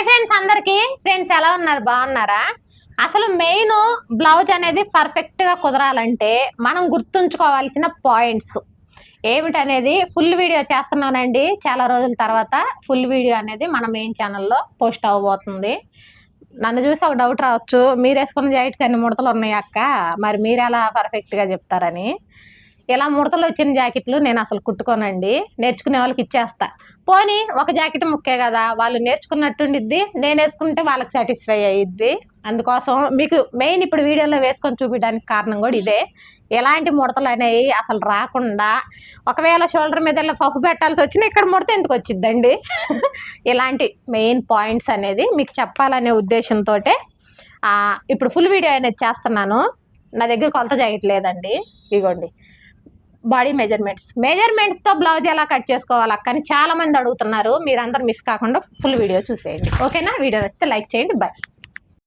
Hi friends, అందరికి friends ఎలా ఉన్నారు? బాగున్నారా? అసలు మెయిన్ బ్లౌజ్ అనేది పర్ఫెక్ట్ గా కుదరాలంటే మనం గుర్తుంచుకోవాల్సిన పాయింట్స్ ఏమిటనేది ఫుల్ వీడియో చేస్తున్నానండి. చాలా రోజుల తర్వాత ఫుల్ వీడియో అనేది మన మెయిన్ ఛానల్లో పోస్ట్ అవ్వబోతుంది. నన్ను చూసి ఒక డౌట్ రావచ్చు, మీరు వేసుకున్న జాకెట్కి అన్ని ముడతలు ఉన్నాయి అక్క, మరి మీరు ఎలా పర్ఫెక్ట్ గా చెప్తారని. ఇలా ముడతలు వచ్చిన జాకెట్లు నేను అసలు కుట్టుకోనండి, నేర్చుకునే వాళ్ళకి ఇచ్చేస్తా. పోనీ ఒక జాకెట్ ముక్కే కదా, వాళ్ళు నేర్చుకున్నట్టుండిద్ది, నేను వేసుకుంటే వాళ్ళకి సాటిస్ఫై అయ్యిద్ది. అందుకోసం మీకు మెయిన్ ఇప్పుడు వీడియోలో వేసుకొని చూపించడానికి కారణం కూడా ఇదే. ఎలాంటి ముడతలు అనేవి అసలు రాకుండా, ఒకవేళ షోల్డర్ మీద పప్పు పెట్టాల్సి వచ్చినా ఇక్కడ ముడత ఎందుకు వచ్చిద్దండి. ఇలాంటి మెయిన్ పాయింట్స్ అనేది మీకు చెప్పాలనే ఉద్దేశంతో ఇప్పుడు ఫుల్ వీడియో అనేది చేస్తున్నాను. నా దగ్గర కొలత జాకెట్ లేదండి, ఇగోండి బాడీ మెజర్మెంట్స్తో బ్లౌజ్ ఎలా కట్ చేసుకోవాలి అక్క అని చాలా మంది అడుగుతున్నారు. మీరందరూ మిస్ కాకుండా ఫుల్ వీడియో చూసేయండి, ఓకేనా? వీడియో వస్తే లైక్ చేయండి. బాయ్.